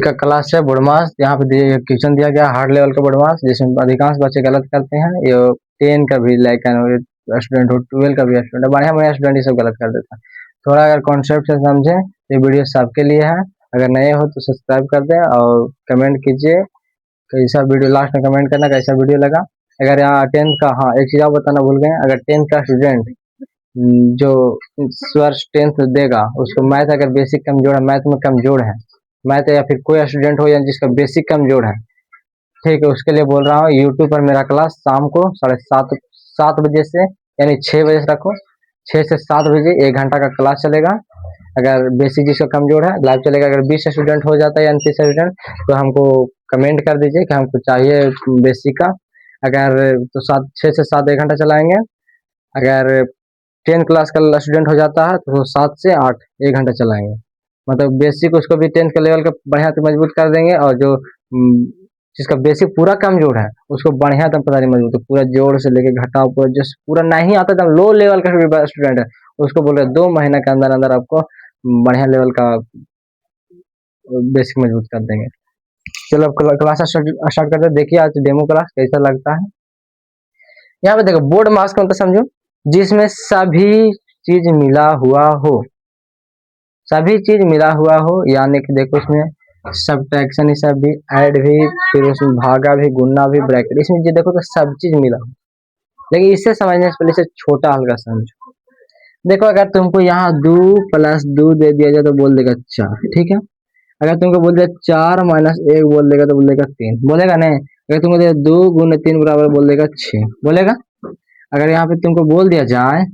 का क्लास है बोडमास। यहाँ पे क्वेश्चन दिया गया हार्ड लेवल का बोडमास, जिसमें अधिकांश बच्चे गलत करते हैं। ये 10 का भी लाइक स्टूडेंट हो, 12 का भी स्टूडेंट है, बढ़िया बढ़िया स्टूडेंट ये सब गलत कर देता है। थोड़ा अगर कॉन्सेप्ट से समझे ये वीडियो सबके लिए है। अगर नए हो तो सब्सक्राइब कर दें और कमेंट कीजिए कैसा वीडियो, लास्ट में कमेंट करना कैसा वीडियो लगा। अगर यहाँ 10th का, हाँ एक चीज आप बताना भूल गए, अगर 10th का स्टूडेंट जो वर्ष 10th देगा उसको मैथ अगर बेसिक कमजोर है, मैथ में कमजोर है, मैथ या फिर कोई स्टूडेंट हो या जिसका बेसिक कमजोर है, ठीक है, उसके लिए बोल रहा हूँ यूट्यूब पर मेरा क्लास शाम को 7:30 बजे से यानी 6 बजे से रखो, 6 से 7 बजे 1 घंटा का क्लास चलेगा। अगर बेसिक जिसका कमजोर है लाइव चलेगा। अगर 20 स्टूडेंट हो जाता है या 30 स्टूडेंट तो हमको कमेंट कर दीजिए कि हमको चाहिए बेसिक का। अगर तो 6 से 7 1 घंटा चलाएंगे। अगर 10 क्लास का स्टूडेंट हो जाता है तो 7 से 8 1 घंटा चलाएंगे। मतलब बेसिक उसको भी 10th के लेवल का बढ़िया से मजबूत कर देंगे, और जो जिसका बेसिक पूरा कमजोर है उसको बढ़िया एकदम पता नहीं मजबूत, पूरा जोड़ से लेके घटाव पूरा जो पूरा नहीं आता एकदम लो लेवल का स्टूडेंट है उसको बोल रहे 2 महीने के अंदर अंदर आपको बढ़िया लेवल का बेसिक मजबूत कर देंगे। चलो अब क्लास स्टार्ट करते हैं। देखिए आज डेमो क्लास कैसा लगता है। यहाँ पे देखो बोर्ड मास्क मतलब समझो जिसमें सभी चीज मिला हुआ हो, सभी चीज मिला हुआ हो, यानी कि देखो इसमें सब्ट्रैक्शन ही सब भी, ऐड भी, फिर उसमें भागा भी, गुना भी, ब्रैकेट, इसमें जो देखो तो सब चीज मिला हो। लेकिन इससे समझने से पहले इसे छोटा हल्का समझो। देखो अगर तुमको यहाँ 2 + 2 दे दिया जाए तो बोल देगा 4, ठीक है। अगर तुमको बोल दिया 4 - 1 बोल देगा तो बोल देगा 3, बोलेगा नहीं। अगर तुमको दिया 2 × 3 बराबर बोल देगा 6, बोलेगा। अगर यहाँ पे तुमको बोल दिया जाए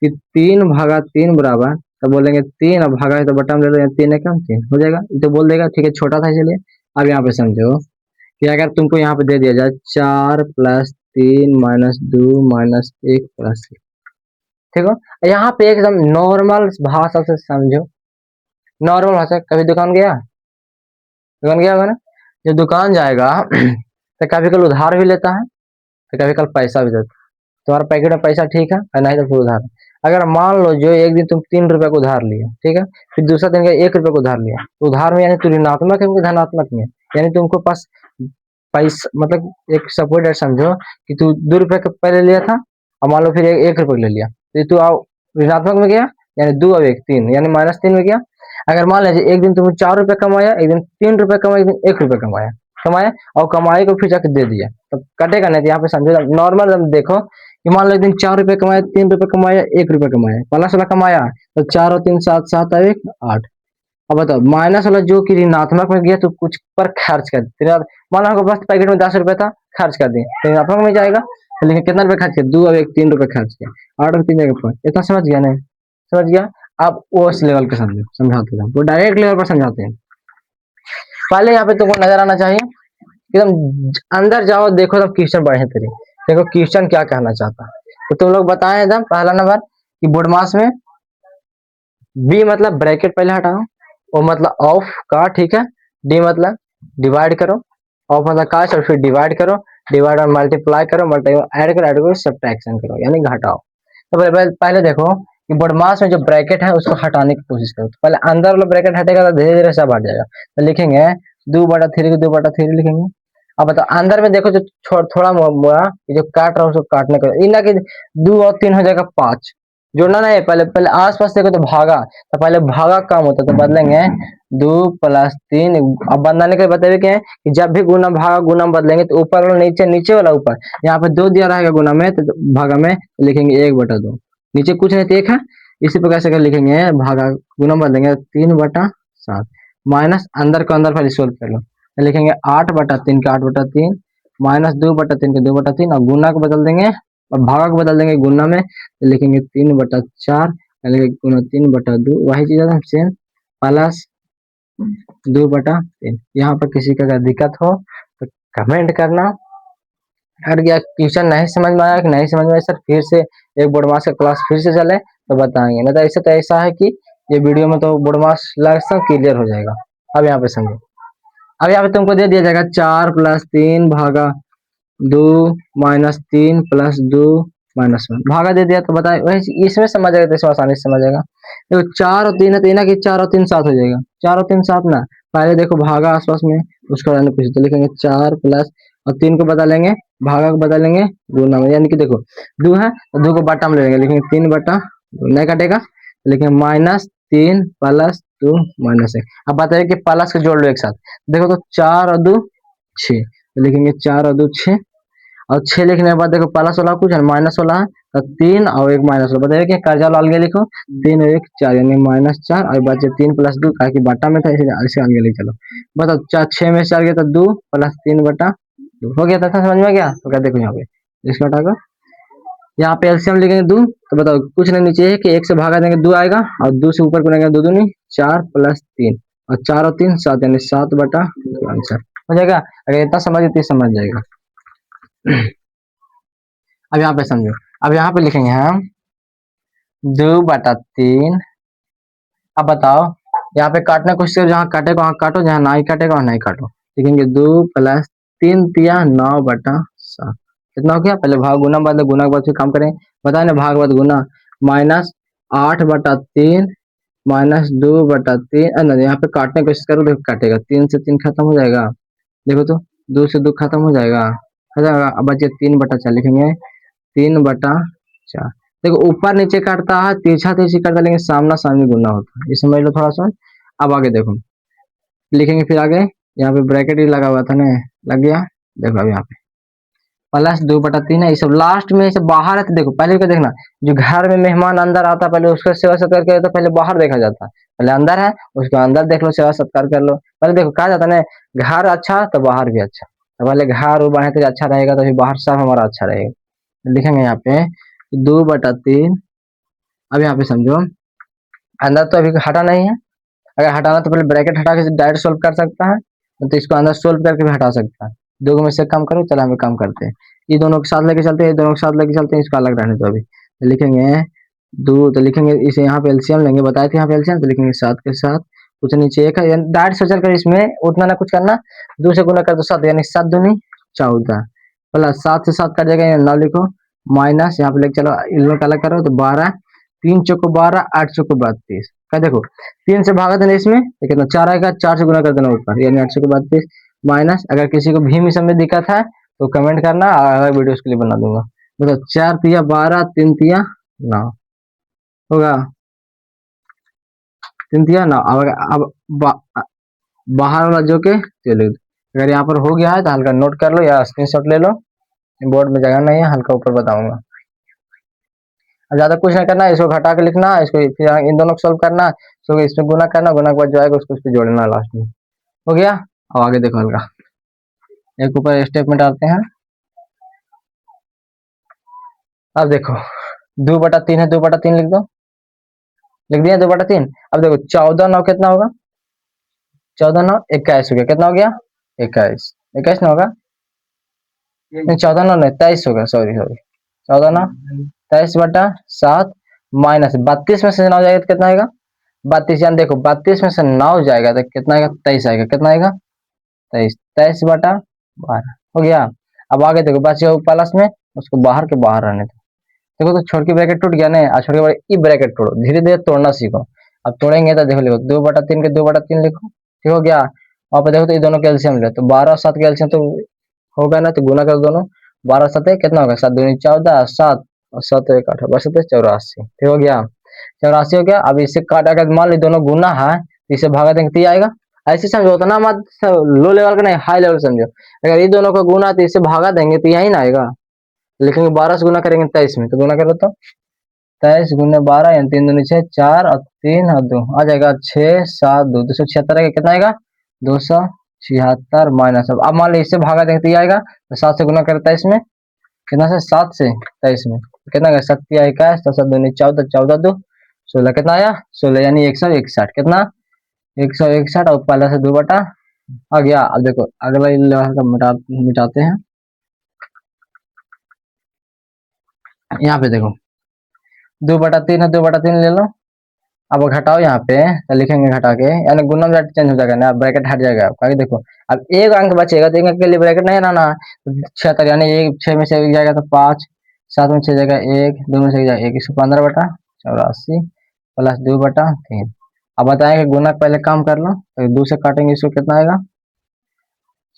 कि 3/3 बराबर, तो बोलेंगे 3 अब भागा है तो बटा में ले लो, 3 कम 3 हो जाएगा, तो बोल देगा ठीक है छोटा था। चलिए अब यहाँ पे समझो कि अगर तुमको यहाँ पे दे दिया जाए 4 + 3 - 2 - 1 + 1, ठीक हो। यहाँ पे एकदम नॉर्मल भाषा से समझो, नॉर्मल भाषा। कभी दुकान गया होगा ना, जब दुकान जाएगा तो कभी कल उधार भी लेता है तो कभी कल पैसा भी देता है। तुम्हारा पैकेट में पैसा ठीक है और नहीं तो फिर उधार। अगर मान लो जो एक दिन तुम 3 रुपए को उधार लिया, ठीक है, फिर दूसरा दिन का 1 रुपए को उधार लिया, तो उधार में यानी तू ऋणात्मक है कि धनात्मक में, यानी तुमको पास पैसा, मतलब एक सपोर्ट समझो कि तू 2 रुपए का पहले लिया था और मान लो फिर 1 रुपए ले लिया, तो तू आओ ऋणात्मक में गया, यानी 2 और 1 3 यानी -3 में गया। अगर मान लीजिए एक दिन तुमने 4 रुपए कमाया, एक दिन 3 रुपए कमाया, एक दिन 1 रुपए कमाया कमाया और कमाई को फिर जाके दे दिया, तो कटेगा नहीं। तो यहाँ पे समझो नॉर्मल देखो कि मान लो एक दिन 4 रुपए कमाया, 3 रुपए कमाया, 1 रुपए कमाया, प्लस वाला कमाया तो 4 और 3 7 7 और 1 8। अब बताओ माइनस वाला जो कि ऋणात्मक में गया तो कुछ पर खर्च कर दिया। मान लो आपके पास पैकेट में 10 रुपए था, खर्च कर दिए तो ऋणात्मक में जाएगा। तो लेकिन कितना रुपए खर्च किया, 2 और 1 3 रुपए खर्च किया, 8 और 3 जगह। इतना समझ गया नहीं? समझ गया। अब उस लेवल पे समझाते हैं, वो डायरेक्ट लेवल पर समझाते हैं। पहले यहाँ पे तुमको नजर आना चाहिए एकदम अंदर जाओ, देखो तो क्वेश्चन बढ़े तेरे, देखो क्वेश्चन क्या कहना चाहता है। तो तुम लोग बताएं एकदम पहला नंबर कि बोडमास में बी मतलब ब्रैकेट पहले हटाओ, ओ मतलब ऑफ का, ठीक है, डी मतलब डिवाइड करो, ऑफ मतलब कास्ट और फिर डिवाइड करो, डिवाइड और मल्टीप्लाई करो, मल्टीप्लाई ऐड करो सब्ट्रैक्शन करो यानी घटाओ। तो पहले देखो कि बोडमास में जो ब्रैकेट है उसको हटाने की कोशिश करो। तो पहले अंदर वाला ब्रैकेट हटेगा तो धीरे धीरे सब हट जाएगा। तो लिखेंगे 2/3 को 2/3 लिखेंगे। अब बताओ अंदर में देखो जो थोड़ा मोड़ा जो काट रहा है उसको काटने का, इना कि 2 और 3 हो जाएगा 5, जोड़ना नहीं। पहले पहले आसपास देखो तो भागा, तो पहले भागा कम होता तो बदलेंगे 2 + 3। अब बदलने के बताइए क्या है कि जब भी गुना भागा गुना में बदलेंगे तो ऊपर वाला नीचे, नीचे वाला ऊपर। यहाँ पे 2 दिया रहेगा गुना में तो भागा में लिखेंगे 1/2, नीचे कुछ नहीं तो 1 है। इसी प्रकार से लिखेंगे भागा गुना में बदलेंगे 3/7 माइनस अंदर को अंदर पहले सोल्व कर लो, लिखेंगे 8/3 का 8/3 -2/3 का 2/3 और गुना को बदल देंगे और भागा को बदल देंगे गुना में, तो लिखेंगे 3/4 गुना 3/2। वही चीज है सेम प्लस 2/3। यहाँ पर किसी का अगर दिक्कत हो तो कमेंट करना। अगर क्या क्वेश्चन नहीं समझ में आया कि नहीं समझ में आया सर, फिर से एक बोडमास का क्लास फिर से चले तो बताएंगे, नहीं तो ऐसा है कि ये वीडियो में तो बोडमास सब क्लियर हो जाएगा। अब यहाँ पे समझो, अब यहाँ पे तुमको दे दिया जाएगा 4 + 3 भागा 2 - 3 + 2 -1 भागा दे दिया तो बताए वही इसमें समझ आएगा, तो इसमें आसानी से समझ आएगा। देखो 4 और 3 है तो ये ना कि 4 और 3 7 हो जाएगा, 4 और 3 7 ना, पहले देखो भागा आसपास में, उसके बाद में कुछ तो लिखेंगे 4 प्लस और 3 को बदलेंगे, भागा को बदलेंगे गुना में, यानी कि देखो 2 है तो 2 को बटा में ले लेंगे, लिखेंगे 3 बटा, नहीं कटेगा तो लिखेंगे -3 प्लस 2 -1। अब बताइए कि प्लस को जोड़ लो एक साथ, देखो तो 4 और 2 6, तो लिखेंगे 4 और 2 6, और 6 लिखने के बाद देखो प्लस वाला कुछ है माइनस वाला है, तो 3 और 1 माइनस वाला, बताइए कि कर्जा लाल गया, लिखो 3 और 1 4 यानी -4, और बचे 3 प्लस 2 का बाटा में था इसे आगे ले चलो, बताओ 6 में से 4 गया तो 2 प्लस 3 बटा 2 हो गया था, समझ में गया? तो क्या देखो यहाँ पे इसका हटाकर यहाँ पे एलसीएम लिखेंगे 2, तो बताओ कुछ नहीं नीचे है कि 1 से भागा देंगे 2 आएगा, और 2 से ऊपर करेंगे 2 दूनी 4 प्लस 3, और 4 और 3 7 यानी 7 बटा 2 आंसर हो जाएगा। अगर इतना समझ तो समझ जाएगा। अब यहाँ पे समझो, अब यहाँ पे लिखेंगे हम 2/3। अब बताओ यहाँ पे काटने को, जहाँ काटे वहाँ काटो, जहाँ नहीं काटेगा वहाँ नहीं काटो, लिखेंगे 2 प्लस 3 तिया 9/7 कितना हो गया, पहले भाग गुना बाद गुना के बाद फिर काम करें, बताए ना भाग बाद गुना, -8/3 -2/3, यहाँ पे काटने की कोशिश करो, देखो काटेगा 3 से 3 खत्म हो जाएगा, देखो तो 2 से 2 खत्म हो जाएगा, अब बचे 3/4 लिखेंगे 3/4, देखो ऊपर नीचे काटता है, तिरछा तिरछी काटता है, लेकिन सामना सामनी गुना होता है, ये समझ लो थोड़ा सा। अब आगे देखो लिखेंगे, फिर आगे यहाँ पे ब्रैकेट ही लगा हुआ था ना, लग गया, देखो अब यहाँ पे +2/3 है, ये सब लास्ट में, सब बाहर है, तो देखो पहले क्या देखना, जो घर में मेहमान अंदर आता पहले उसका सेवा सत्कार करे, तो पहले बाहर देखा जाता है, पहले अंदर है उसको अंदर देख लो, सेवा सत्कार कर लो, पहले देखो कहा जाता है ना, घर अच्छा तो बाहर भी अच्छा, तो पहले घर बने तो अच्छा रहेगा, तो फिर बाहर सब हमारा अच्छा रहेगा, लिखेंगे यहाँ पे 2/3। अब यहाँ पे समझो अंदर तो अभी हटा नहीं है, अगर हटाना तो पहले ब्रैकेट हटा के डायरेक्ट सोल्व कर सकता है, तो इसको अंदर सोल्व करके भी हटा सकता है, दो में से कम करो, चलो हमें कम करते हैं, ये दोनों के साथ लेके चलते हैं, ये दोनों के साथ लेके चलते हैं, इसको अलग रहने दो अभी, तो लिखेंगे 2, तो लिखेंगे इसे यहाँ पे एलसीएम लेंगे, बताए थे यहाँ पे एलसीएम, तो लिखेंगे 7 के साथ कुछ नीचे 1 है, डायरेक्ट सोचल कर इसमें उतना ना कुछ करना, 2 से गुना कर दो 7 यानी 7 दूनी 14 प्लस 7 से 7 कट जाएगा, 9 लिखो, माइनस यहाँ पे लेके चलो इन लोग का अलग करो, तो 12 3 चौको 12 8 चौको 32, क्या देखो 3 से भागा देना इसमें तो कितना 4 आएगा, 4 से गुना कर देना ऊपर यानी 8 चौको 32, माइनस अगर किसी को भीम इसम में दिक्कत है तो कमेंट करना, अलग वीडियो उसके लिए बना दूंगा, मतलब 4 तिया 12 3 तिया 9 होगा, 3 तिया 9, अब बाहर वाला जो के चलो, अगर यहाँ पर हो गया है तो हल्का नोट कर लो या स्क्रीनशॉट ले लो, बोर्ड में जगह नहीं है, हल्का ऊपर बताऊंगा, ज्यादा कुछ नहीं करना, इसको घटा के लिखना, इसको फिर इन दोनों को सोल्व करना, तो इसमें गुना करना, गुना के बाद जो आएगा उसको उस पर जोड़ना लास्ट में, हो गया। अब आगे देखो हल्का एक ऊपर स्टेप में डालते हैं, अब देखो 2/3 है, 2/3 लिख दो, लिख दिया 2/3। अब देखो 14 9 कितना होगा, 14 9 21 हो गया, कितना हो गया 21, 21 ना होगा, नहीं 14 9 नहीं 23 होगा, सॉरी सॉरी 14 9 23/7 माइनस 32 में से 9 जाएगा तो कितना आएगा 32, यानी देखो 32 में से 9 जाएगा तो कितना आएगा 23 आएगा, कितना आएगा 23, 23/12 हो गया। अब आगे देखो बचे प्लस में, उसको बाहर के बाहर रहने दो, देखो तो छोड़ के ब्रैकेट टूट गया ना, आज छोड़ के बाद ई ब्रैकेट तोड़ो, धीरे धीरे तोड़ना सीखो, अब तोड़ेंगे तो देखो लिखो 2/3 के 2/3 लिखो, ठीक हो गया। वहां पे देखो तो ये दोनों कैल्शियम ले, तो 12 और 7 कैल्शियम तो होगा ना, तो गुना कर दोनों, 12 7 कितना होगा 7 दूनी 14 7 और 7 1 8 बस 84, ठीक हो गया 84 हो गया। अब इसे काट, अगर मान ली दोनों गुना है तो इसे भागा देंगे तो ये आएगा, ऐसे समझो, उतना मत लो लेवल का नहीं, हाई लेवल समझो, अगर ये दोनों का गुना तो इसे भागा देंगे तो यही ना आएगा, लिखेंगे 12 से गुना करेंगे 23 में, तो गुना करो तो 23 गुना 12 यानी 3 दूनी 6 4 और 3 और 2 आ जाएगा 6 7 2 276 आएगा, कितना आएगा 276 माइनस, अब मान लो इससे भागा देंगे तो ये आएगा, तो 7 से गुना करता है इसमें, कितना से 7 से 23 में कितना आएगा 7 21 तो 7 दूनी 14 14 2 16 कितना आया 16 यानी 161, कितना 161, और पहले से 2 बटा आ गया। अब देखो अगला लेवल का मिटाते हैं, यहाँ पे देखो 2/3 है, 2/3 ले लो, अब घटाओ यहाँ पे तो लिखेंगे घटा के, यानी गुना में चेंज हो जाएगा ना, ब्रैकेट हट जाएगा आपका, देखो अब एक अंक बचेगा तो एक अंक के लिए ब्रैकेट नहीं रहना, 76 यानी एक 6 में से एक जाएगा तो 5 7 में 6 जगह 1, 2 में 6 जगह 1, 115/84 प्लस 2/3। अब बताएंगे गुणक पहले काम कर लो, तो 2 से काटेंगे इसको कितना आएगा,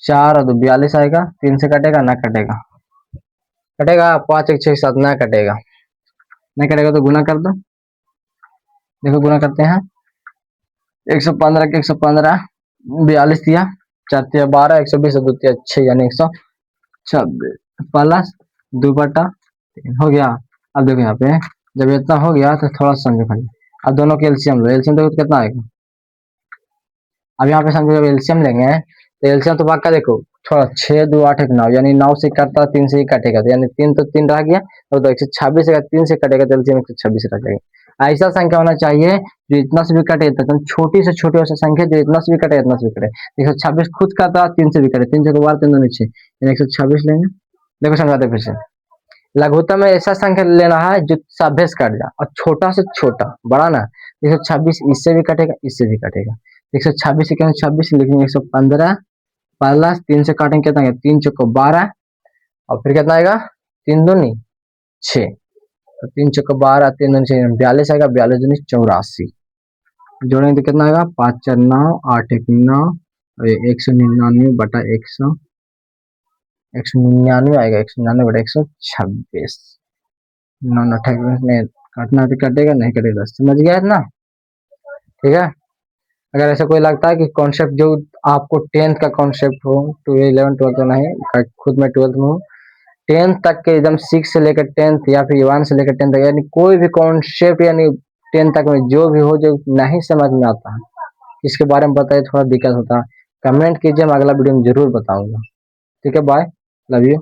4 और 2 42 आएगा, 3 से कटेगा ना कटेगा, कटेगा 5 1 6 7 ना कटेगा, नहीं कटेगा तो गुना कर दो। देखो गुना करते हैं, 115 के 115 42 दिया, 4 तिया 12, 120 2 तिया 6 यानी 126 प्लस 2/3 हो गया। अब देखो यहाँ पे जब इतना हो गया तो थोड़ा समझो खाली, अब दोनों के एलसीएम लो, एलसीएम देखो कितना आएगा। अब यहाँ पे समझो जब एलसीएम लेंगे तो एलसीएम तो बाका देखो थोड़ा 6 2 8 1 9 यानी 9 से कटता 3 से ही कटेगा, तो यानी 3 तो 3 रह गया, तो 126 का 3 से कटेगा तो एलसीएम 126 रह जाएगा। ऐसा संख्या होना चाहिए जो इतना से भी कटे, तो छोटी से छोटी ऐसी संख्या जो इतना से भी कटे इतना से भी कटे। 126 खुद करता 3 से भी कटे, 3 से 12 3 2 6 यानी 126 लेंगे। देखो समझाते फिर से, लघुत्तम में ऐसा संख्या लेना है जो सभ्य से कट जाए और छोटा से छोटा बड़ा ना। 126 इससे भी कटेगा इससे भी कटेगा, 126 से क्या 26 लिखेंगे, 115 प्लस 3 से काटेंगे कितना, 3 चौको 12 और फिर कितना आएगा, 3 दूनी 6, तो 3 चौको 12 3 दूनी 6 42 आएगा, 42 दूनी 84, जोड़ेंगे तो कितना आएगा, 5 4 9 8 1 9 और 199/100 199 आएगा, 199/126 9 9 28 में काटना तो कटेगा नहीं कटेगा, समझ गया है ना। ठीक है, अगर ऐसा कोई लगता है कि कॉन्सेप्ट जो आपको 10th का कॉन्सेप्ट हो, 11 12 तो नहीं, खुद में 12th में हूँ, 10th तक के एकदम 6 से लेकर 10th या फिर 1 से लेकर 10th तक, यानी कोई भी कॉन्सेप्ट यानी 10th तक में जो भी हो जो नहीं समझ में आता है इसके बारे में बताइए, थोड़ा दिक्कत होता है कमेंट कीजिए, मैं अगला वीडियो में जरूर बताऊंगा। ठीक है, बाय, लव यू।